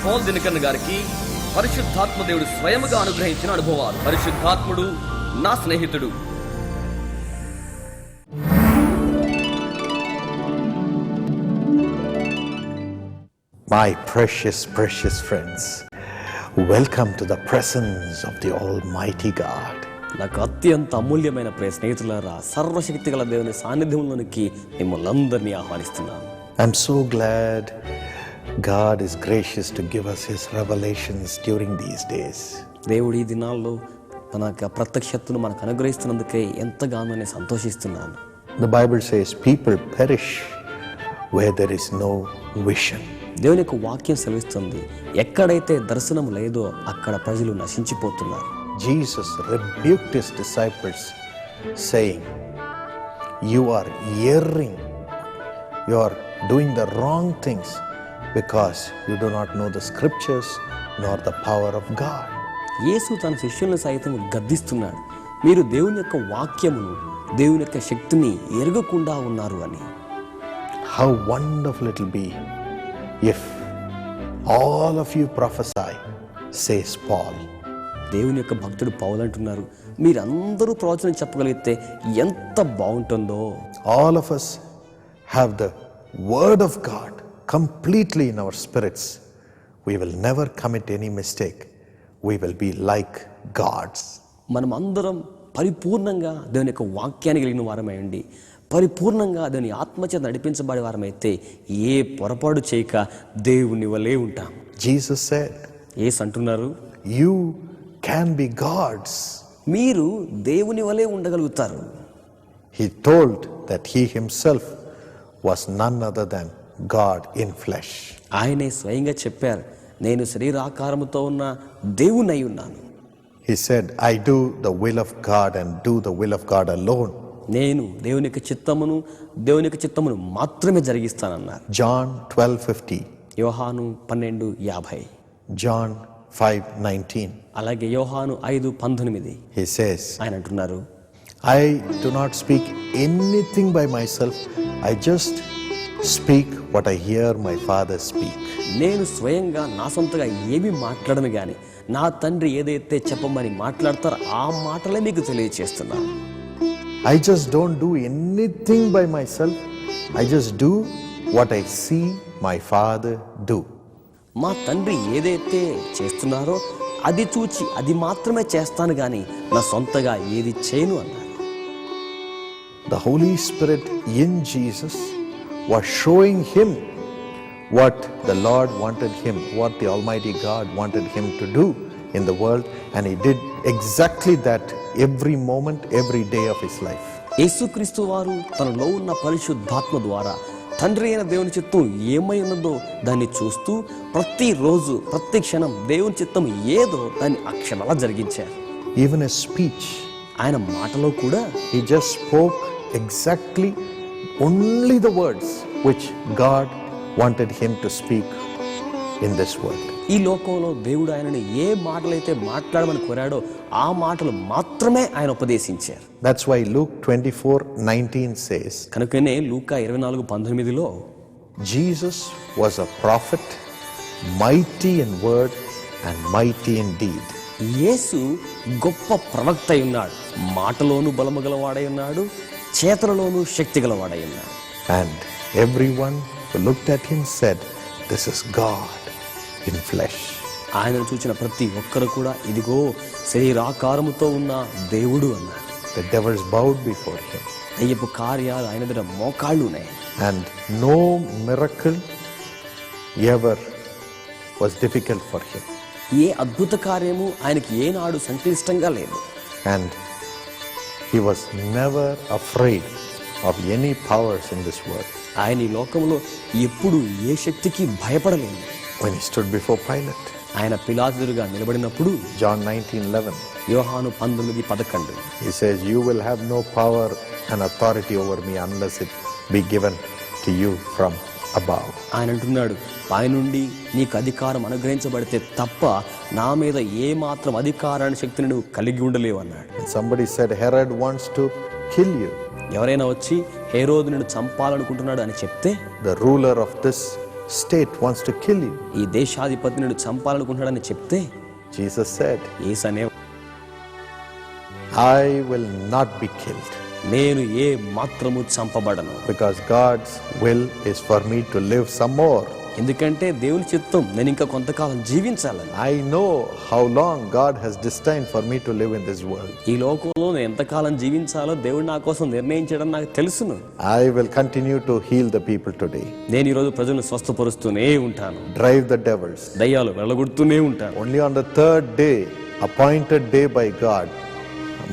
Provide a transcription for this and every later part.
Paul Dinakar గారికి పరిశుద్ధాత్మ దేవుడు స్వయముగా అనుగ్రహించిన అనుభవాలు. పరిశుద్ధాత్ముడు నా స్నేహితుడు. My precious friends, welcome to the presence of the Almighty God. నాకు అత్యంత అమూల్యమైన స్నేహితులారా, సర్వశక్తి గల దేవుని సాన్నిధ్యంలోనికి మిమ్మల్ని అందరినీ ఆహ్వానిస్తున్నాను. I'm so glad God is gracious to give us His revelations during these days. దేవుడు ఈ దినాల్లో తన ప్రత్యక్షతను మనకు అనుగ్రహిస్తున్నందుకే ఎంతగానో నేను సంతోషిస్తున్నాను. The Bible says people perish where there is no vision. దేవుని యొక్క వాక్యం సెలవిస్తుంది, ఎక్కడైతే దర్శనం లేదో అక్కడ ప్రజలు నశించిపోతున్నారు. Jesus rebuked His disciples saying, you are erring, you are doing the wrong things because you do not know the scriptures nor the power of God. యేసు తన శిష్యులను సైతం గద్దిస్తున్నాడు, మీరు దేవుని యొక్క వాక్యమును, దేవుని యొక్క శక్తిని ఎరగకుండా ఉన్నారు అని. How wonderful it will be if all of you prophesy, says Paul. దేవుని యొక్క భక్తుడు పౌలు అంటున్నారు, మీరందరూ ప్రవచనం చెప్పగలిగితే ఎంత బాగుంటుందో. All of us have the word of God completely in our spirits. We will never commit any mistake. We will be like gods. మనం అందరం పరిపూర్ణంగా దేవుని యొక్క వాక్యాన్ని కలిగిన వారమై ఉండి, పరిపూర్ణంగా దాని ఆత్మచేత నడిపించబడే వారమైతే ఏ పొరపాటు చేయక దేవుని వలే ఉంటాం. Jesus said, యేసు అంటున్నారు, you can be gods. మీరు దేవుని వలే ఉండగలుగుతారు. He told that He Himself was none other than God in flesh. ఆయనే స్వయంగా చెప్పారు, నేను శరీరాకారముతో ఉన్న దేవునై ఉన్నాను. He said, I do the will of God and do the will of God alone. నేను దేవుని యొక్క చిత్తమును మాత్రమే జరిగిస్తానన్నారు. John 12:50. యోహాను 12:50. John 5:19. అలాగే యోహాను 5:19. He says, ఆయన అంటున్నారు, I do not speak anything by myself. I just speak what I hear my Father speak. నేను స్వయంగా నా సొంతగా ఏమీ మాట్లాడను గాని నా తండ్రి ఏదైతే చెప్పమని మాట్లాడతారో ఆ మాటలే మీకు తెలియచేస్తున్నాను. I just don't do anything by myself. I just do what I see my Father do. మా తండ్రి ఏదైతే చేస్తున్నారో అది చూచి అది మాత్రమే చేస్తాను గాని నా సొంతగా ఏది చేయను అన్నారు. The Holy Spirit in Jesus was showing him what the Lord wanted him, what the Almighty God wanted him to do in the world, and he did exactly that every moment, every day of his life. యేసుక్రీస్తు వారు తనలో ఉన్న పరిశుద్ధాత్మ ద్వారా తండ్రి అయిన దేవుని చిత్తం ఏమై ఉన్నదో దాన్ని చూస్తూ ప్రతిరోజు ప్రతి క్షణం దేవుని చిత్తం ఏదో దాన్ని అక్షరాలా జరిగించారు. Even his speech, ఆయన మాటలో కూడా he just spoke exactly only the words which God wanted him to speak in this world. ఈ లోకంలో దేవుడు ఆయనని ఏ మాటలైతే మాట్లాడమని కోరాడో ఆ మాటలు మాత్రమే ఆయన ఉపదేశించారు. That's why Luke 24:19 says, కనుకనే లూకా 24:19లో Jesus was a prophet, mighty in word and mighty in deed. యేసు గొప్ప ప్రవక్త అయి ఉన్నాడు, మాటలోను బలము గలవాడై ఉన్నాడు, చేతలలోను శక్తి గలవాడై ఉన్నాడు. And everyone who looked at him said, this is God in flesh. ఆయనను చూచిన ప్రతి ఒక్కరు కూడా ఇదిగో శరీరాకారముతో ఉన్న దేవుడు అన్నారు. The devils bowed before him. దయ్యపు కార్యాలు ఆయన దగ్గర మోకాళ్ళునే. And no miracle ever was difficult for him. ఏ అద్భుత కార్యము ఆయనకి ఏనాడు సంక్లిష్టంగా లేదు. And he was never afraid of any powers in this world. ఆయన ఈ లోకంలో ఎప్పుడు ఏ శక్తికి భయపడలేదు. When he stood before Pilate, ఆయన పిలాతుగా నిలబడినప్పుడు John 19:11, యోహాను 19:11 he says, you will have no power and authority over me unless it be given to you from above. ఆయన అంటున్నాడు, పైనుండి నీకు అధికారం అనుగ్రహించబడితే తప్ప నా మీద ఏ మాత్రం అధికారాన్ని శక్తిని నువ్వు కలిగి ఉండలేవు అన్నాడు. Somebody said, Herod wants to kill you. ఎవరైనా వచ్చి హేరోదు నిన్ను చంపాలనుకుంటున్నాడు అని చెప్తే, The ruler of this state wants to kill you. ఈ దేశాధిపతి నిన్ను చంపాలనుకుంటాడని చెప్తే Jesus said, యేసు అనే I will not be killed, నేను ఏ మాత్రము చంపబడను, because God's will is for me to live some more. ఎందుకంటే దేవుని చిత్తం నేను ఇంకా కొంతకాలం జీవించాలని. I know how long God has destined for me to live in this world. ఈ లోకంలో నేను ఎంతకాలం జీవించాలో దేవుడు నా కోసం నిర్ణయించడం నాకు తెలుసును. I will continue to heal the people today, నేను ఈరోజు ప్రజలను స్వస్థపరుస్తూనే ఉంటాను, drive the devils. దయ్యాలు వెళ్ళగొడుతూనే ఉంటాను. Only on the third day, appointed day by God,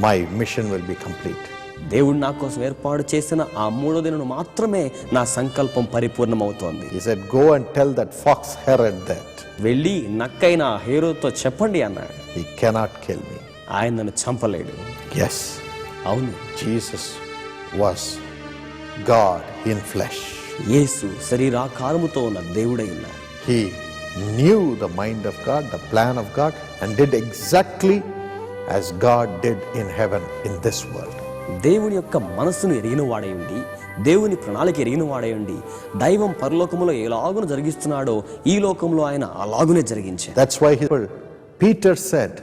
my mission will be complete. దేవుడు నా కోసం ఏర్పాటు చేసిన ఆ 3వ దినం మాత్రమే నా సంకల్పం పరిపూర్ణమవుతోంది. He said, go and tell that fox Herod that వెళ్ళి నక్కైన హేరోతో చెప్పండి అన్నాడు, he cannot kill me. ఆయన నన్ను చంపలేడు. Yes, అవును, Jesus was God in flesh. యేసు శరీరాకారముతో ఉన్న దేవుడై ఉన్నాడు. He knew the mind of God, the plan of God, and did exactly as God did in heaven in this world. దేవుని యొక్క మనస్సును ఎరిగిన వాడై ఉండి, దేవుని ప్రణాళిక ఎరిగిన వాడై ఉండి, దైవం పరలోకములో ఎలాగున జరిగిస్తున్నాడో ఈ లోకంలో ఆయన అలాగునే జరిగించాడు. That's why Peter said,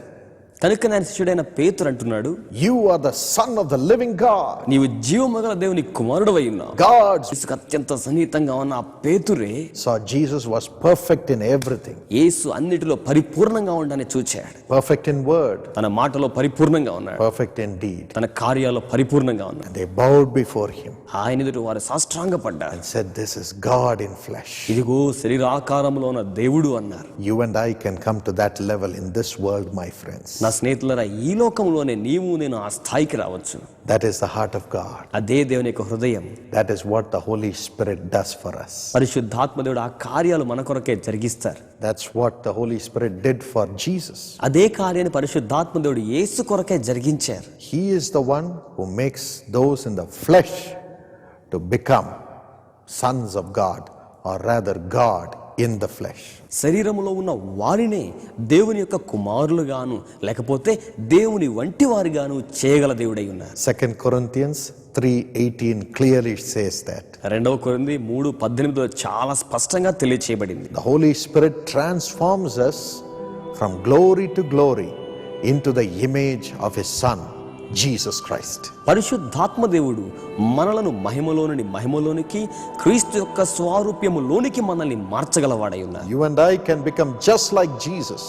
కనుక ఆయన శిష్యుడైన పేతురు అంటున్నాడు, you are the son of the living God. నీవు జీవమగల దేవుని కుమారుడవై ఉన్నావు. God's యేసుకు అత్యంత సన్నిహితంగా ఉన్న ఆ పేతురే saw Jesus was perfect in everything, యేసు అన్నిటిలో పరిపూర్ణంగా ఉండని చూచాడు. perfect in word, తన మాటలో పరిపూర్ణంగా ఉన్నాడు, perfect in deed. తన కార్యాల్లో పరిపూర్ణంగా ఉన్నాడు. They bowed before him ఆయన ఎదుట వారు సాష్టాంగపడ్డారు. and said, this is God in flesh. ఇదిగో శరీరాకారంలో ఉన్న దేవుడు అన్నారు. You and I can come to that level in this world, my friends. నా స్నేహితులారా, ఈ లోకంలోనే నీవు నేను ఆ స్థాయికి రావచ్చు. That is the heart of God. అదే దేవుని యొక్క హృదయం. That is what the Holy Spirit does for us. పరిశుద్ధాత్మ దేవుడు ఆ కార్యాలు మన కొరకే జరిగిస్తారు. That's what the Holy Spirit did for Jesus. అదే కార్యాన్ని పరిశుద్ధాత్మ దేవుడు యేసు కొరకే జరిగించారు. He is the one who makes those in the flesh to become sons of God, or rather God in the flesh. శరీరములో ఉన్న వారినే దేవుని యొక్క కుమారులుగాను లేకపోతే దేవుని వంటి వారిగాను చేయగల దేవుడై ఉన్నారు. 2 Corinthians 3:18 clearly says that. 2 కొరింథీ 3:18 చాలా స్పష్టంగా తెలియచేయబడింది. The Holy Spirit transforms us from glory to glory into the image of His Son, Jesus Christ. పరిశుద్ధాత్మ దేవుడు మనలను మహిమలోని మహిమలోనికి, క్రీస్తు యొక్క స్వరూప్యములోనికి మనల్ని మార్చగలవాడై ఉన్నారు. You and I can become just like Jesus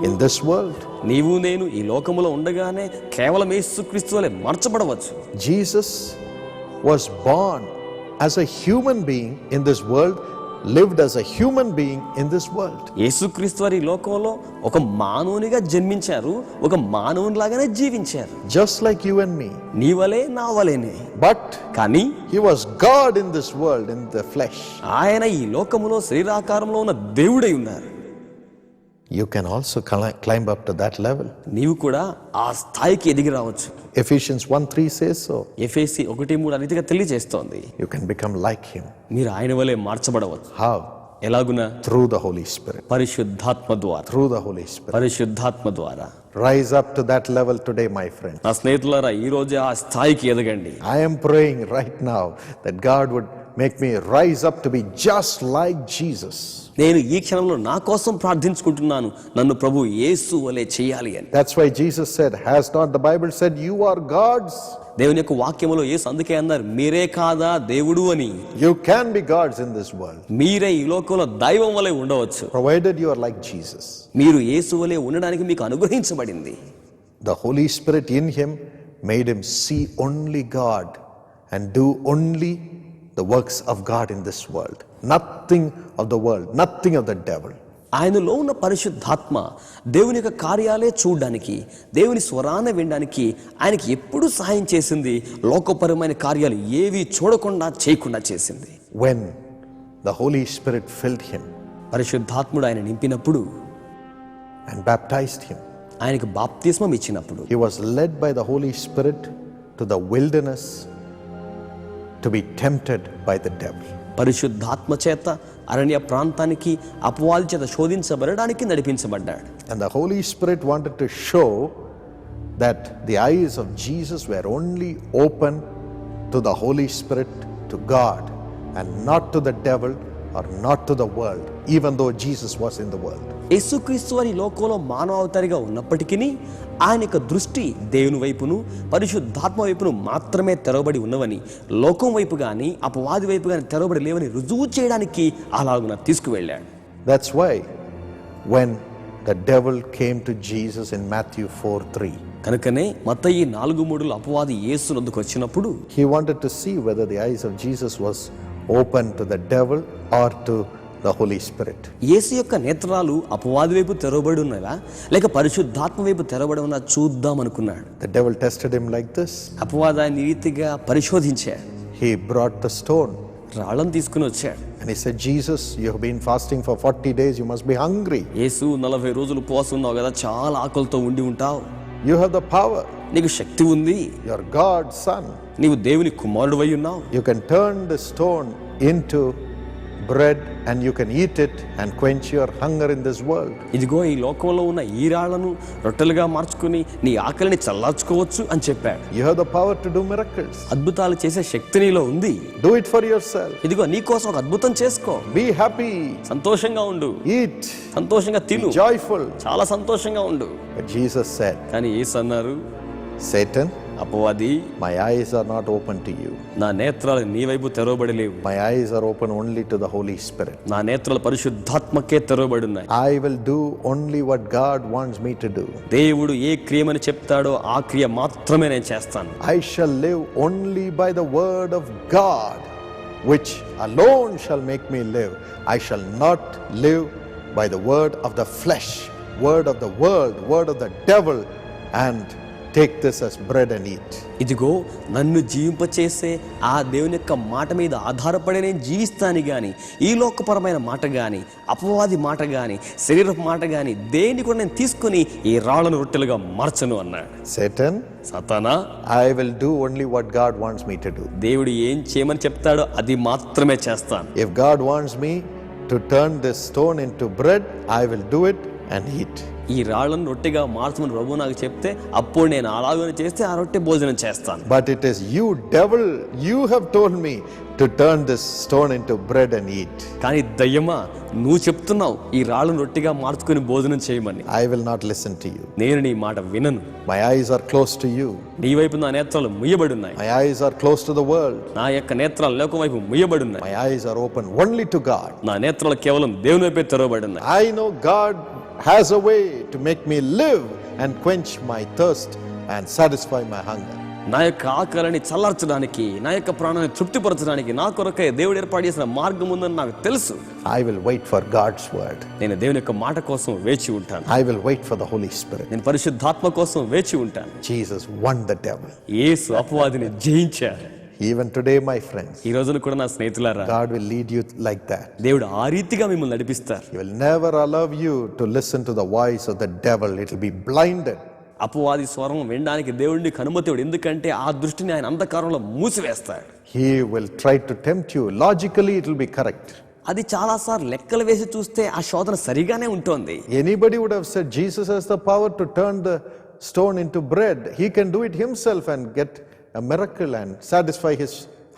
in this world. నీవు నేను ఈ లోకములో ఉండగానే కేవలం యేసుక్రీస్తు వలె మార్చబడవచ్చు. Jesus was born as a human being in this world, lived as a human being in this world. యేసుక్రీస్తు వారు ఈ లోకంలో ఒక మానవునిగా జన్మించారు, ఒక మానవునిలాగానే జీవించారు. Just like you and me. నీ వలే నా వలేనే. But కానీ He was God in this world in the flesh. ఆయన ఈ లోకములో శరీరాకారంలో ఉన్న దేవుడై ఉన్నారు. You can also climb up to that level. నీవు కూడా ఆ స్థాయికి ఎదిగి రావచ్చు. Ephesians 1:3 says so. ఎఫెసీ 1:3 రీతిగా తెలియజేస్తోంది, You can become like Him. మీరు ఆయన వలె మార్చబడవచ్చు. How? ఎలాగున? Through the Holy Spirit. పరిశుద్ధాత్మ ద్వారా. Through the Holy Spirit. పరిశుద్ధాత్మ ద్వారా. Rise up to that level today, my friend. నా స్నేహితులారా, ఈ రోజే ఆ స్థాయికి ఎదగండి. I am praying right now that God would make me rise up to be just like Jesus. నేను ఈ క్షణంలో నా కోసం ప్రార్థించుకుంటున్నాను, నన్ను ప్రభు యేసు వలె చేయాలి అని. That's why Jesus said, has not the Bible said you are gods? దేవుని యొక్క వాక్యములో యేసు అందుకే అన్నారు, మీరే కాదా దేవుడు అని. You can be gods in this world, మీరే ఈ లోకంలో దైవం వలె ఉండవచ్చు, provided you are like Jesus. మీరు యేసు వలె ఉండడానికి మీకు అనుగ్రహించబడింది. The Holy Spirit in him made him see only God and do only the works of God in this world. Nothing of the world, nothing of the devil. ఆయనలో ఉన్న పరిశుద్ధాత్మ దేవుని యొక్క కార్యాలే చూడడానికి, దేవుని స్వరాన్ని వినడానికి ఆయనకి ఎప్పుడు సహాయం చేసింది. లోకపరమైన కార్యాలు ఏవి చూడకుండా చేయకుండా చేసింది. When the Holy Spirit filled him పరిశుద్ధాత్ముడు ఆయన నింపినప్పుడు, and baptized him, ఆయనకు బాప్తిస్మం ఇచ్చినప్పుడు, he was led by the Holy Spirit to the wilderness to be tempted by the devil. పరిశుద్ధాత్మ చేత అరణ్య ప్రాంతానికి అపవాది చేత శోధించబడడానికి నడిపించబడ్డాడు. And the Holy Spirit wanted to show that the eyes of Jesus were only open to the Holy Spirit, to God, and not to the devil or not to the world, even though Jesus was in the world. యేసుక్రీస్తు వారి లోకంలో మానవావతారిగా ఉన్నప్పటికీ ఆయన యొక్క దృష్టి దేవుని వైపును పరిశుద్ధాత్మ వైపును మాత్రమే తెరవబడి ఉన్నవని, లోకం వైపు కానీ అపవాది వైపు కానీ తెరవబడి లేవని రుజువు చేయడానికి అలాగున తీసుకువెళ్ళాడు. That's why when the devil came to Jesus in Matthew 4:3, కనుకనే మత్తయి 4:3 అపవాది యేసు వద్దకు వచ్చినప్పుడు he wanted to see whether the eyes of Jesus was open to the devil or to the Holy Spirit. యేసు యొక్క నేత్రాలు అపవాది వైపు తెరవబడి ఉన్నవా లేక పరిశుద్ధాత్మ వైపు తెరవబడి ఉన్నా చూద్దాం అనుకున్నాడు. The devil tested him like this. అపవాదాన్ని రీతిగా పరిశోధించాడు. He brought the stone రాళ్ళను తీసుకుని వచ్చాడు. and he said, Jesus, you have been fasting for 40 days, you must be hungry. యేసు 40 రోజులు ఉపవాసం ఉన్నావు కదా, చాలా ఆకలితో ఉండి ఉంటావు. You have the power. నీకు శక్తి ఉంది, You're God's son. నీవు దేవుని కుమారుడు అయి ఉన్నావు. You can turn the stone into bread and you can eat it and quench your hunger in this world. ఇదిగో ఈ లోకంలో ఉన్న ఈ రాళ్లను రొట్టెలుగా మార్చుకుని నీ ఆకలిని చల్లార్చుకోవచ్చు అని చెప్పాడు. You have the power to do miracles. అద్భుతాలు చేసే శక్తి నీలో ఉంది. Do it for yourself. ఇదిగో నీ కోసం ఒక అద్భుతం చేసుకో. Be happy. సంతోషంగా ఉండు, Eat. సంతోషంగా తిను, Be joyful. చాలా సంతోషంగా ఉండు. But Jesus said, కానీ యేసు అన్నారు, Satan, అపవాది, my eyes are not open to you. నా నేత్రాలు నీ వైపు తెరవబడి లేవు. My eyes are open only to the Holy Spirit. నా నేత్రాలు పరిశుద్ధాత్మకే తెరవబడి ఉన్నాయి. I will do only what God wants me to do. దేవుడు ఏ క్రియమని చెప్తాడో ఆ క్రియ మాత్రమే నేను చేస్తాను. I shall live only by the word of God, which alone shall make me live. I shall not live by the word of the flesh, word of the world, word of the devil, and take this as bread and eat. ఇదిగో నన్ను జీవింపచేసే ఆ దేవుని యొక్క మాట మీద ఆధారపడి నేను జీవిస్తాను గాని, ఈ లోకపరమైన మాట గాని, అపవాది మాట గాని, శరీరపు మాట గాని దేన్ని కూడా నేను తీసుకుని ఈ రాళ్లను రొట్టెలుగా మార్చను అన్నాడు. Satan, సాతానా, I will do only what God wants me to do. దేవుడు ఏం చేయమని చెప్తాడో అది మాత్రమే చేస్తాను. If God wants me to turn this stone into bread, I will do it and eat. ఈ రాళ్లను రొట్టెగా మార్చమని ప్రభువు నాకు చెప్తే అప్పుడు నేను అలాగనే చేస్తే ఆ రొట్టె భోజనం చేస్తాను. But it is you, devil, you have told me to turn this stone into bread and eat. కానీ దయ్యమా, నువ్వు చెప్తున్నావు ఈ రాళ్లను రొట్టెగా మార్చుకుని భోజనం చేయమని. I will not listen to you. నేను నీ మాట వినను. My eyes are close to you. నీ వైపు నా నేత్రాలు ముయ్యబడి ఉన్నాయి. My eyes are close to the world. నా యొక్క నేత్రాలు లోకం వైపు ముయ్యబడి ఉన్నాయి. My eyes are open only to God. నా నేత్రాలు కేవలం దేవుని వైపే తెరవబడి ఉన్నాయి. I know God has a way to make me live and quench my thirst and satisfy my hunger. నా యొక్క ఆకలిని చల్లార్చడానికి, నా యొక్క ప్రాణాన్ని తృప్తిపరచడానికి నా కొరకై దేవుడు ఏర్పాటు చేసిన మార్గం ఉందని నాకు తెలుసు. I will wait for God's word. నేను దేవుని యొక్క మాట కోసం వేచి ఉంటాను. I will wait for the Holy Spirit. నేను పరిశుద్ధాత్మ కోసం వేచి ఉంటాను. Jesus won the devil. యేసు అపవాదిని జయించారు. Even today, my friends, ఈ రోజున కూడా నా స్నేహితులారా, God will lead you like that. దేవుడు ఆ రీతిగా మిమ్మల్ని నడిపిస్తారు. He will never allow you to listen to the voice of the devil. It will be blinded. అపవాది స్వరం వినడానికి దేవుడిని అనుమతివాడు, ఎందుకంటే ఆ దృష్టిని ఆయన అంధకారంలో మూసివేస్తాడు. He will try to tempt you. Logically, it will be correct. అది చాలాసార్లు లెక్కలు వేసి చూస్తే ఆ శోధన సరిగానే ఉంటుంది. Anybody would have said Jesus has the power to turn the stone into bread. He can do it himself and get a miracle and satisfy his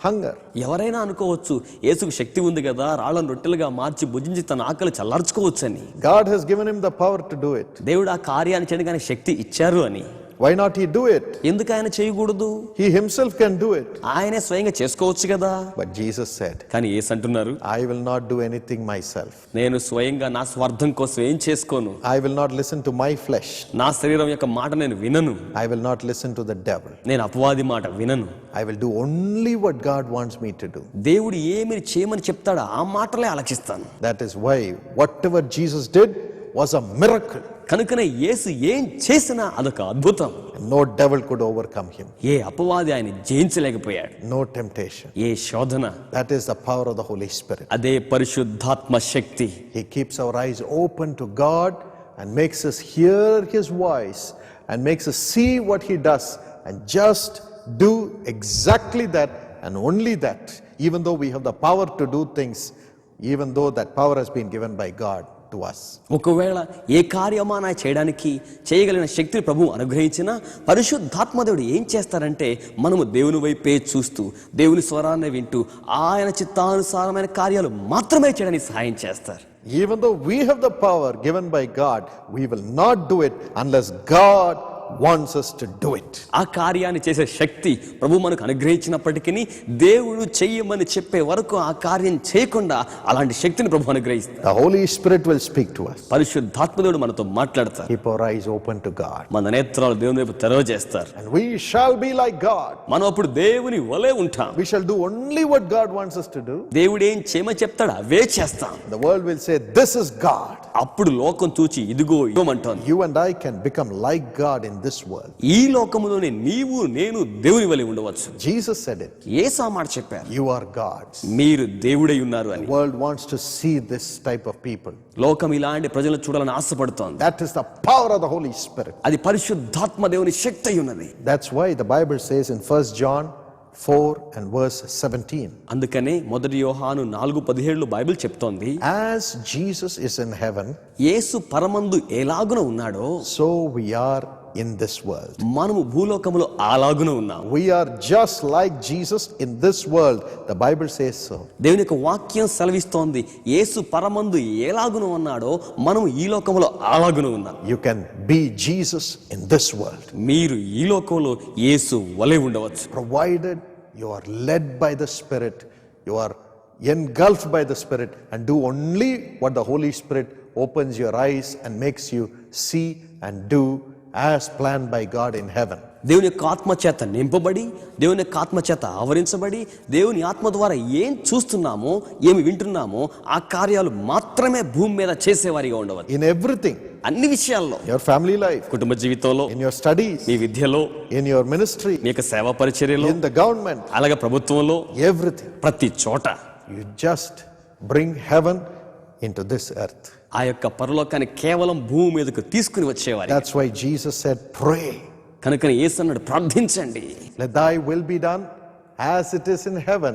hunger. ఎవరైనా అనుకోవచ్చు, యేసుకు శక్తి ఉంది కదా, రాళ్ళను రొట్టెలుగా మార్చి భుజించి తన ఆకలి చల్లార్చుకోవచ్చని. God has given him the power to do it. దేవుడు ఆ కార్యాన్ని చేయడానికి శక్తి ఇచ్చారు అని. Why not he do it? ఎందుకు ఆయన చేయకూడదు? He himself can do it. ఆయనే స్వయంగా చేసుకోవచ్చు కదా. But Jesus said, కానీ యేసు అంటున్నారు, I will not do anything myself. నేను స్వయంగా నా స్వార్థం కోసం ఏం చేసుకోను. I will not listen to my flesh. నా శరీరం యొక్క మాట నేను వినను. I will not listen to the devil. నేను అపవాది మాట వినను. I will do only what God wants me to do. దేవుడు ఏమి చేయమని చెప్తాడో ఆ మాటలే ఆలకిస్తాను. That is why whatever Jesus did was a miracle. కనుకనే యేసు ఏం చేసినా అదొక అద్భుతం. No devil could overcome him. ఏ అపవాది ఆయన జయించలేకపోయాడు. No temptation. ఏ శోధన. That is the power of the Holy Spirit. అదే పరిశుద్ధాత్మ శక్తి. He keeps our eyes open to God and makes us hear his voice and makes us see what he does and just do exactly that and only that. Even though we have the power to do things, even though that power has been given by God, to us. ఒకవేళ ఏ కార్యమాన చేయడానికి చేయగలిగిన శక్తిని ప్రభువు అనుగ్రహించినా పరిశుద్ధాత్మదేవుడు ఏం చేస్తారంటే మనము దేవుని వైపే చూస్తూ దేవుని స్వరాన్ని వింటూ ఆయన చిత్తానుసారమైన కార్యాలు మాత్రమే చేయడానికి సహాయం చేస్తారు. Even though we have the power given by God, we will not do it unless God wants us to do it. ఆ కార్యాన్ని చేసే శక్తి ప్రభు మనకు అనుగ్రహించినప్పటికీ దేవుడు చెయ్యమని చెప్పే వరకు ఆ కార్యం చేయకుండా అలాంటి శక్తిని ప్రభు అనుగ్రహిస్తారు. The Holy Spirit will speak to us. పరిశుద్ధాత్మదేవుడు మనతో మాట్లాడతారు. Keep our eyes open to God. మన నేత్రాలు దేవుని వైపు తెరవజేస్తారు. And we shall be like God. మనం అప్పుడు దేవుని వలే ఉంటాం. We shall do only what God wants us to do. దేవుడు ఏం చేయమని చెప్తాడు అవే చేస్తాం. The world will say, this is God. అప్పుడు లోకం చూచి ఇదిగో ఇవ్వమంటోంది. You and I can become like God in this world. ఈ లోకములోనే నీవు నేను దేవుని వలె ఉండవచ్చు. Jesus said it. యేసు ఆ మాట చెప్పారు. You are gods. మీరు దేవుడై ఉన్నారు అని. The world wants to see this type of people. లోకం ఇలాంటి ప్రజలను చూడాలని ఆశపడుతోంది. That is the power of the Holy Spirit. అది పరిశుద్ధాత్మ దేవుని శక్తి అయి ఉన్నది. That's why the Bible says in 1 John 4 and verse 17. అందుకనే మొదటి యోహాను 4:17 బైబిల్ చెప్తోంది, As Jesus is in heaven, యేసు పరమందు ఎలాగున ఉన్నాడో so we are in this world. మనము భూలోకములో అలాగున ఉన్నాం. We are just like Jesus in this world. The Bible says so. దేవుని యొక్క వాక్యం సెలవిస్తోంది, యేసు పరమందు ఎలాగున ఉన్నాడో మనము ఈ లోకములో అలాగున ఉన్నాం. You can be Jesus in this world, మీరు ఈ లోకంలో యేసు వలె ఉండవచ్చు. provided you are led by the Spirit, you are engulfed by the Spirit, and do only what the Holy Spirit opens your eyes and makes you see and do as planned by God in heaven. దేవుని యొక్క ఆత్మ చేత నింపబడి, దేవుని యొక్క ఆత్మ చేత ఆవరించబడి, దేవుని ఆత్మ ద్వారా ఏం చూస్తున్నామో ఏమి వింటున్నామో ఆ కార్యాలు మాత్రమే భూమి మీద చేసేవారిగా ఉండవచ్చు. In everything, అన్ని విషయాల్లో, your family life, కుటుంబ జీవితంలో, in your studies, మీ విద్యలో, in your ministry, మీ యొక్క సేవా పరిచర్యలో, in the government, అలాగే ప్రభుత్వంలో, everything. ప్రతి చోట You just bring heaven into this earth. ఆ యొక్క పరలోకాన్ని కేవలం భూమి మీదకు తీసుకుని వచ్చేవారు. That's why Jesus said, pray. కనుక యేసు అన్నాడు, ప్రార్థించండి. Let thy will be done as it is in heaven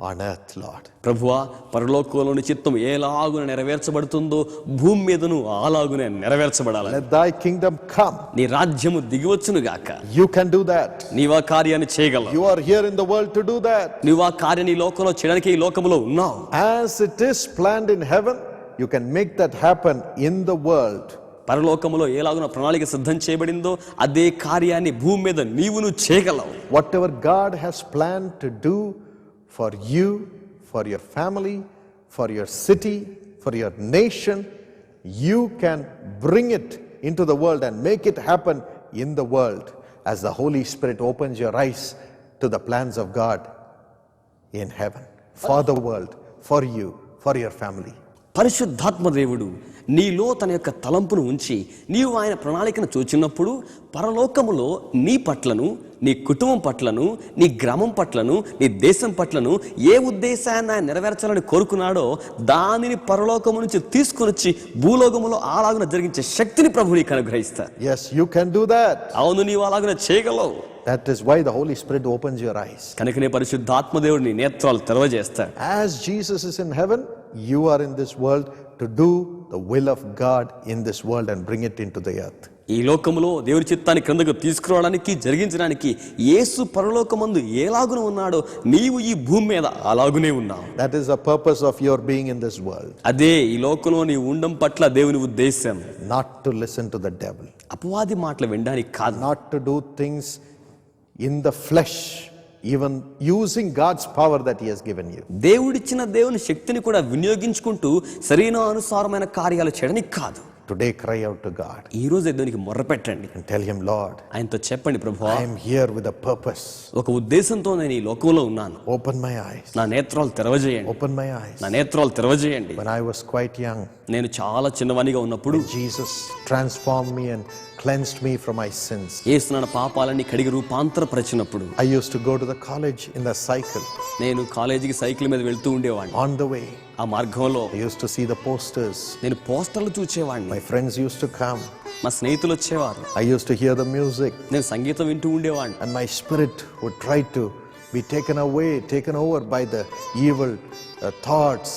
on earth, Lord. ప్రభువా, పరలోకంలోని చిత్తం ఎలాగున నెరవేర్చబడుతుందో భూమి మీదను అలాగునే నెరవేర్చబడాలి. Let thy kingdom come. నీ రాజ్యము దిగివచ్చును గాక. You can do that. నీవా కార్యాన్ని చేయగలవు. You are here in the world to do that. నీవా కార్యాన్ని ఈ లోకంలో చేయడానికి ఈ లోకములో ఉన్నావు. As it is planned in heaven, you can make that happen in the world. పరలోకములో ఎలాగున ప్రణాళిక సిద్ధం చేయబడిందో అదే కార్యాన్ని భూమి మీద నీవును చేయగలవు. Whatever God has planned to do for you, for your family, for your city, for your nation, you can bring it into the world and make it happen in the world as the Holy Spirit opens your eyes to the plans of God in heaven, for the world, for you, for your family. పరిశుద్ధాత్మ దేవుడు నీలో తన యొక్క తలంపును ఉంచి నీవు ఆయన ప్రణాళికను చూచినప్పుడు పరలోకములో నీ పట్లను, నీ కుటుంబం పట్లను, నీ గ్రామం పట్లను, నీ దేశం పట్లను ఏ ఉద్దేశాన్ని ఆయన నెరవేర్చాలని కోరుకున్నాడో దానిని పరలోకము నుంచి తీసుకుని వచ్చి భూలోకములో అలాగున జరిగించే శక్తిని ప్రభు నీకు అనుగ్రహిస్తారు. Yes, you can do that. అవును, నీవు అలాగున చేయగలవు. That is why the Holy Spirit opens your eyes. కనుకనే పరిశుద్ధాత్మ దేవుడు నీ నేత్రాలు తెరవజేస్తాడు. As Jesus is in heaven, you are in this world to do the will of God in this world and bring it into the earth. ఈ లోకములో దేవుని చిత్తాన్ని క్రిందకు తీసుకురావడానికి, జరిగించడానికి యేసు పరలోకమందు ఎలాగున ఉన్నాడో నీవు ఈ భూమి మీద అలాగునే ఉన్నావు. That is the purpose of your being in this world. అదే ఈ లోకంలో నీ ఉండడం పట్ల దేవుని ఉద్దేశం. Not to listen to the devil. అపవాది మాటలు వినడానికి కాదు. Not to do things in the flesh, even using God's power that he has given you. దేవుడిచ్చిన దేవుని శక్తిని కూడా వినియోగించుకుంటూ శరీరానుసారమైన కార్యాలు చేయడానికి కాదు. Today cry out to God ఈ రోజు దేవునికి మొర్ర పెట్టండి. and tell him, Lord, ఆయనతో చెప్పండి, ప్రభువా, I am here with a purpose. ఒక ఉద్దేశంతో నేను ఈ లోకంలో ఉన్నాను. Open my eyes. నా నేత్రాలు తెరవజేయండి. Open my eyes. నా నేత్రాలు తెరవజేయండి. When I was quite young, నేను చాలా చిన్నవానిగా ఉన్నప్పుడు Jesus transformed me and cleansed me from my sins. యేసు నా పాపాలన్నీ కడిగి రూపాంతరపరిచినప్పుడు I used to go to the college in the cycle. నేను కాలేజీకి సైకిల్ మీద వెళ్తూ ఉండేవాడిని. On the way, ఆ మార్గంలో I used to see the posters. నేను పోస్టర్లు చూచేవాడిని. My friends used to come. మా స్నేహితులు వచ్చేవారు. I used to hear the music, నేను సంగీతం వింటూ ఉండేవాడిని. and my spirit would try to be taken away, taken over by the evil thoughts,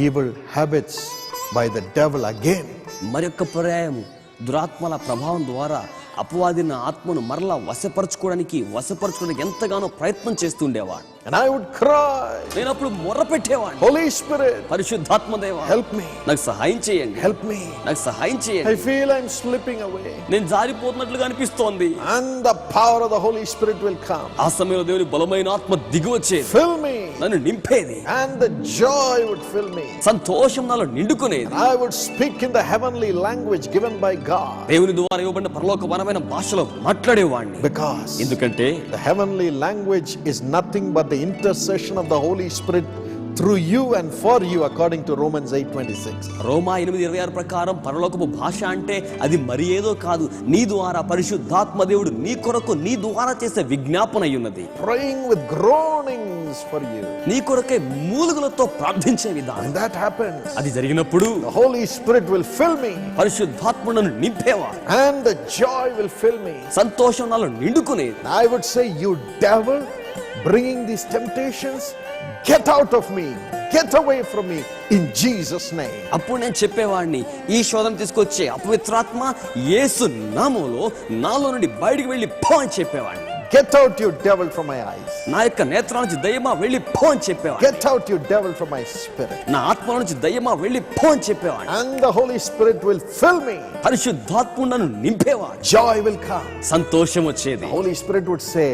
evil habits, by the devil again. మరొక పర్యాయము దురాత్మల ప్రభావం ద్వారా అపవాది నా ఆత్మను మరలా వశపరచుకోవడానికి ఎంతగానో ప్రయత్నం చేస్తుండేవాడు. And I would cry, నేను అప్పుడు మొర్ర పెట్టేవాడిని, Holy Spirit, పరిశుద్ధాత్మ దేవా, help me, నాకు సహాయం చేయండి, help me. నాకు సహాయం I చేయండి, feel I'm slipping away. నేను జారిపోతున్నట్లుగా అనిపిస్తోంది. And the power of the Holy Spirit will come. ఆ సమయంలో దేవుని బలమైన ఆత్మ దిగి వచ్చేది, Fill me. నన్ను నింపేది, And the joy would fill me. సంతోషం నాలో నిండుకునేది. I would speak in the heavenly language given by God. దేవుని ద్వారా ఇవ్వబడిన పరలోకపరమైన భాషలో మాట్లాడేవాడిని. Because ఎందుకంటే the heavenly language is nothing but the intercession of the Holy Spirit through you and for you, according to Romans 8:26. రోమా 8:26 ప్రకారం పరలోకపు భాష అంటే అది మరి ఏదో కాదు, నీ ద్వారా పరిశుద్ధాత్మ దేవుడు నీ కొరకు నీ ద్వారా చేసే విజ్ఞాపన అయ్యున్నది. Praying with groanings for you. నీ కొరకే మూలుగులతో ప్రార్థించే విధానం. When that happens, అది జరిగినప్పుడు the Holy Spirit will fill me. పరిశుద్ధాత్మ నన్ను నింపేవాడు, And the joy will fill me. సంతోషం నాలో నిండుకునేది. I would say, you devil, bringing these temptations, get out of me, get away from me, in Jesus' name. అప్పుడు నేను చెప్పేవాడిని, ఈ శోధన తీసుకొచ్చే అపవిత్రాత్మ యేసు నామములో నాలో నుండి బయటికి వెళ్ళి పో అని చెప్పేవాడిని. Get out, you devil, from my eyes. నా యొక్క నేత్రాల నుంచి దయ్యమా వెళ్ళి పో అని చెప్పేవాడిని. Get out, you devil, from my spirit. నా ఆత్మ నుంచి దయ్యమా వెళ్ళి పో అని చెప్పేవాడిని. And the Holy Spirit will fill me. పరిశుద్ధాత్మ నన్ను నింపేవాడు, Joy will come. సంతోషం వచ్చేది. The Holy Spirit would say,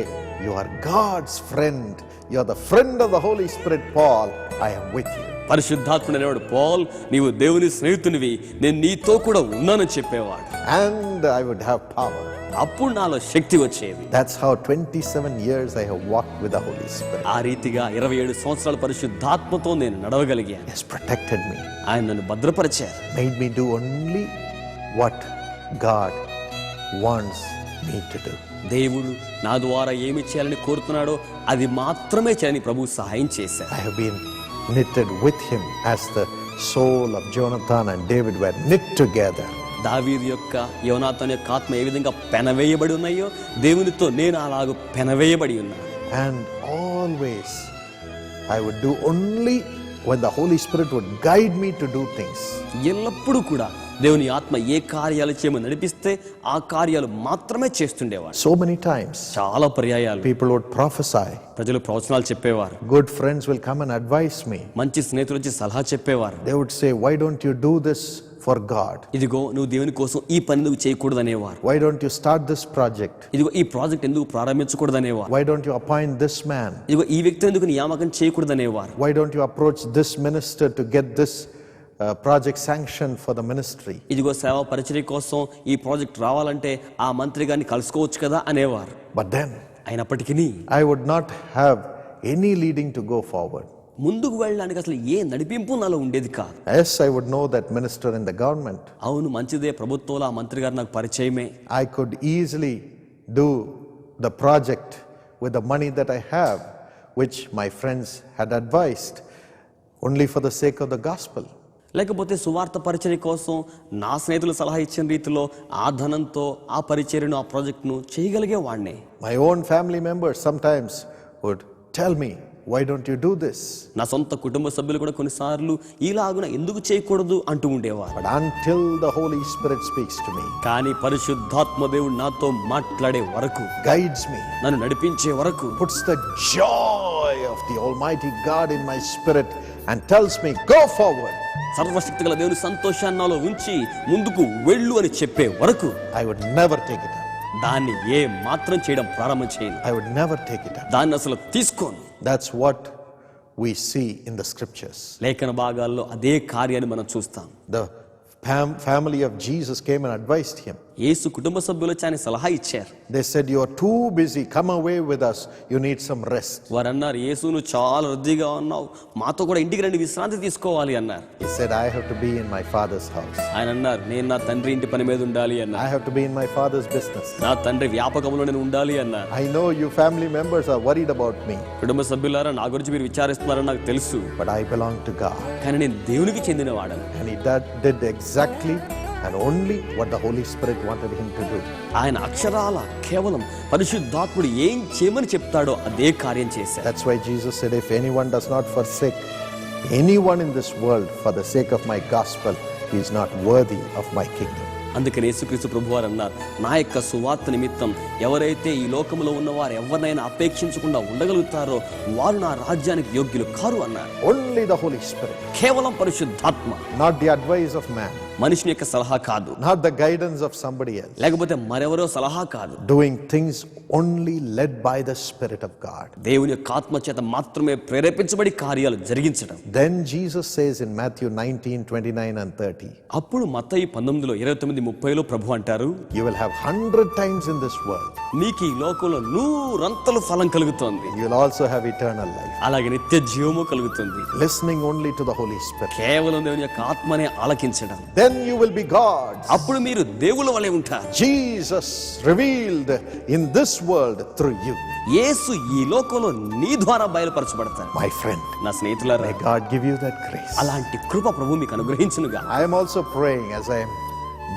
you are God's friend. You are the friend of the Holy Spirit, Paul. I am with you. పరిశుద్ధాత్ముడు అనేవాడు, Paul నీవు దేవుని స్నేహితునివి, నేను నీతో కూడా ఉన్నానని చెప్పేవాడు. And I would have power. అప్పుడు నాలో శక్తి వచ్చేది. That's how 27 years I have walked with the Holy Spirit. ఆ రీతిగా 27 సంవత్సరాల పరిశుద్ధాత్మతో నేను నడవగలిగాను. He has protected me, ఆయన నన్ను భద్రపరిచారు, made me do only what God wants me to do. దేవుడు నా ద్వారా ఏమి చేయాలని కోరుతున్నాడో అది మాత్రమే చేయాలని ప్రభువు సహాయం చేశారు. I have been knitted with him as the soul of Jonathan and David were knit together. దావీదు యొక్క యోనాతాను యొక్క ఆత్మ ఏ విధంగా పెనవేయబడి ఉన్నాయో దేవునితో నేను అలాగూ పెనవేయబడి ఉన్నాను. And always I would do only when the Holy Spirit would guide me to do things. ఎల్లప్పుడూ కూడా దేవుని ఆత్మ ఏ కార్యాలు చేయమని నడిపిస్తే ఆ కార్యాలు మాత్రమే చేస్తుండేవాడు. So many times చాలా పర్యాయాలు people would prophesy. ప్రజలు ప్రవచనాలు చెప్పేవారు, Good friends will come and advise me. మంచి స్నేహితులు వచ్చి సలహా చెప్పేవారు. They would say, why don't you do this for God? ఇదిగో నువ్వు దేవుని కోసం ఈ పని నువ్వు చేయకూడదు అనేవారు. Why don't you start this project? ఇదిగో ఈ ప్రాజెక్ట్ ఎందుకు ప్రారంభించకూడదు అనేవారు. Why don't you appoint this man? ఇదిగో ఈ వ్యక్తి ఎందుకు నియామకం చేయకూడదు అనేవారు. Why don't you approach this minister to get this project sanctioned for the ministry? ఇదిగో సేవా పరిచర్య కోసం ఈ ప్రాజెక్ట్ రావాలంటే ఆ మంత్రి గారిని కలుసుకోవచ్చు కదా అనేవారు. But then అయినప్పటికీ I would not have any leading to go forward. ముందుకు వెళ్ళడానికి అసలు ఏ నడిపింపు నాలో ఉండేది కాదు. Yes, I would know that minister in the government. అవును, మంచిదే, ప్రభుత్వంలో ఆ మంత్రి గారు నాకు పరిచయమే. I could easily do the project with the money that I have, which my friends had advised, only for the sake of the gospel. లేకపోతే సువార్త పరిచర్య కోసం నా స్నేహితులు సలహా ఇచ్చిన రీతిలో ఆ ధనంతో ఆ పరిచర్యను ఆ ప్రాజెక్టును చేయగలిగే వాడిని. My own family members sometimes would tell me, why don't you do this? నా సొంత కుటుంబ సభ్యులు కూడా కొన్నిసార్లు ఇలాగున ఎందుకు చేయకూడదు అంటూ ఉండేవారు. But until the Holy Spirit speaks to me, కానీ పరిశుద్ధాత్మ దేవుడు నాతో మాట్లాడే వరకు, guides me, నన్ను నడిపించే వరకు, puts the joy of the Almighty God in my spirit and tells me, go forward, సర్వశక్తి గల దేవుని సంతోషాన్ని నాలో ఉంచి ముందుకు వెళ్ళు అని చెప్పే వరకు I would never take it up. దాన్ని ఏ మాత్రం చేయడం ప్రారంభం చేయను. I would never take it up. దాన్ని అసలు తీసుకోను. That's what we see in the scriptures. లేఖన భాగాల్లో అదే కార్యాన్ని మనం చూస్తాం. The family of Jesus came and advised him. యేసు కుటుంబ సభ్యులు వచ్చి ఆయన సలహా ఇచ్చారు. They said, you are too busy, come away with us, you need some rest. వారు అన్నారు, యేసు నువ్వు చాలా రద్దీగా ఉన్నావు, మాతో కూడా ఇంటికి రండి, విశ్రాంతి తీసుకోవాలి అన్నారు. He said, I have to be in my father's house. ఆయన అన్నారు, నేను నా తండ్రి ఇంటి పని మీద ఉండాలి I అన్నారు. have to be in my father's business. నా తండ్రి వ్యాపకంలో నేను ఉండాలి అన్నారు. I know you family members are worried about me, కుటుంబ సభ్యులారా నా గురించి మీరు విచారిస్తున్నారని నాకు తెలుసు, but I belong to God. కానీ నేను దేవునికి చెందిన వాడను. And he did exactly and only what the Holy Spirit wanted him to do. ఆయన అక్షరాల కేవలం పరిశుద్ధాత్ముడు ఏం చేయమని చెప్తాడో అదే కార్యం చేశారు. That's why Jesus said, if anyone does not forsake Anyone in this world, for the sake of my gospel, is not worthy of my kingdom. అందుకని యేసుక్రీస్తు ప్రభువారు అన్నారు, నా యొక్క సువార్త నిమిత్తం ఎవరైతే ఈ లోకంలో ఉన్నవారు ఎవరినైనా అపేక్షించకుండా ఉండగలుగుతారో వారు నా రాజ్యానికి యోగ్యులు కారు అన్నారు. Only the Holy Spirit, కేవలం పరిశుద్ధాత్మ, not the advice of man, మనిషిని యొక్క సలహా కాదు, not the guidance of somebody else, లేకపోతే మరెవరో సలహా కాదు, doing things only led by the Spirit of God. దేవుని యొక్క ఆత్మ చేత మాత్రమే ప్రేరేపించబడి కార్యాలు జరిగించడం. Then Jesus says in Matthew 19:29 and 30, అప్పుడు మత్తయి 19:29-30 ప్రభు అంటారు, you will have 100 times in this world, నీకు ఈ లోకంలో 100 ఫలం కలుగుతోంది, you will also have eternal life, అలాగే నిత్య జీవము కలుగుతుంది, listening only to the Holy Spirit. కేవలం దేవుని యొక్క ఆత్మనే ఆలకించడం. Then you will be gods. అప్పుడు మీరు దేవుల వలె ఉంటారు. Jesus revealed in this world through you. యేసు ఈ లోకంలో నీ ద్వారా బయలుపరచబడతారు. My friend, నా స్నేహితులారా, may God give you that grace. అలాంటి కృప ప్రభు మీకు అనుగ్రహించునుగా. I am also praying as I am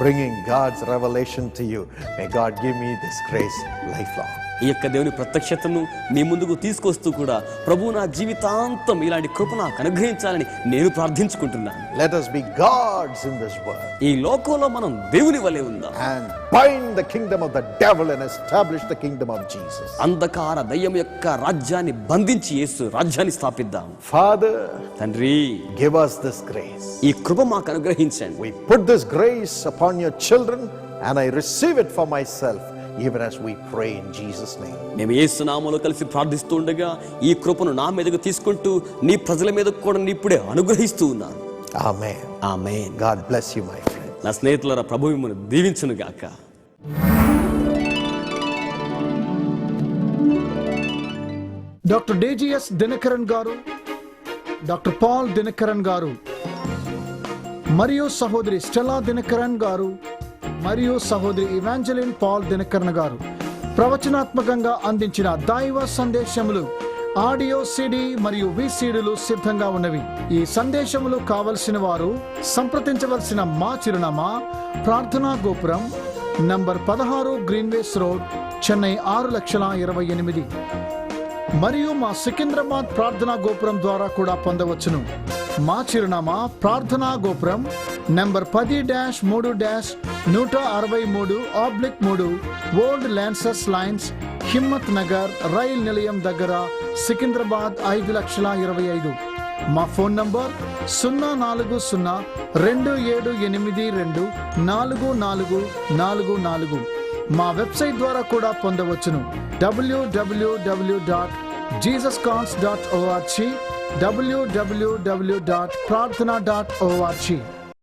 bringing God's revelation to you. May God give me this grace lifelong. ఈ యొక్క దేవుని ప్రత్యక్షతను మీ ముందుకు తీసుకొస్తూ కూడా ప్రభు నా జీవితాంతం ఇలాంటి కృప నాకు అనుగ్రహించాలని నేను ప్రార్థించుకుంటున్నాను. Let us be gods in this world ఈ లోకంలో మనం దేవుని వలె ఉందాం and bind the kingdom of the devil and establish the kingdom of Jesus. అంధకార దయ్యం యొక్క రాజ్యాన్ని బంధించి యేసు రాజ్యాన్ని స్థాపిద్దాం. Father, తండ్రి, give us this grace. ఈ కృప మాకు అనుగ్రహించండి. We put this grace upon your children and I receive it for myself, even as we pray in Jesus' name. మేము యేసు నామములో కలిసి ప్రార్థిస్తూ ఉండగా ఈ కృపను నా మీదకు తీసుకుంటూ నీ ప్రజల మీద కూడా ఇప్పుడే అనుగ్రహిస్తూ ఉన్నాను. Amen. Amen. God bless you, my friend. నా స్నేహితులారా, ప్రభు మిమ్మల్ని దీవించును గాక. డాక్టర్ డేజిఎస్ దినకరన్ గారు, డాక్టర్ పాల్ దినకరన్ గారు మరియు సహోదరి స్టెల్లా దినకరన్ గారు మరియు సహోదరి ఇవాంజలిన్ పాల్ దినకరన్ గారు ప్రవచనాత్మకంగా అందించిన దైవ సందేశములు ఆడియో సిడి మరియు విసిడిలు సిద్ధంగా ఉన్నవి. ఈ సందేశములు కావలసిన వారు సంప్రదించవలసిన మా చిరునామా ప్రార్థనా గోపురం నంబర్ 16 గ్రీన్వేస్ రోడ్, చెన్నై 6,28,000 మరియు మా సికింద్రాబాద్ ప్రార్థనా గోపురం ద్వారా కూడా పొందవచ్చును. మా చిరునామా ప్రార్థనా గోపురం number 10-3-163/3 old lancers lines, Himmat Nagar, Rail Nilayam దగ్గర, సికింద్రాబాద్ 5,25,000. మా ఫోన్ నంబర్ 04027824444. మా వెబ్సైట్ ద్వారా కూడా పొందవచ్చును. www.jesuscons.org, www.prarthana.org.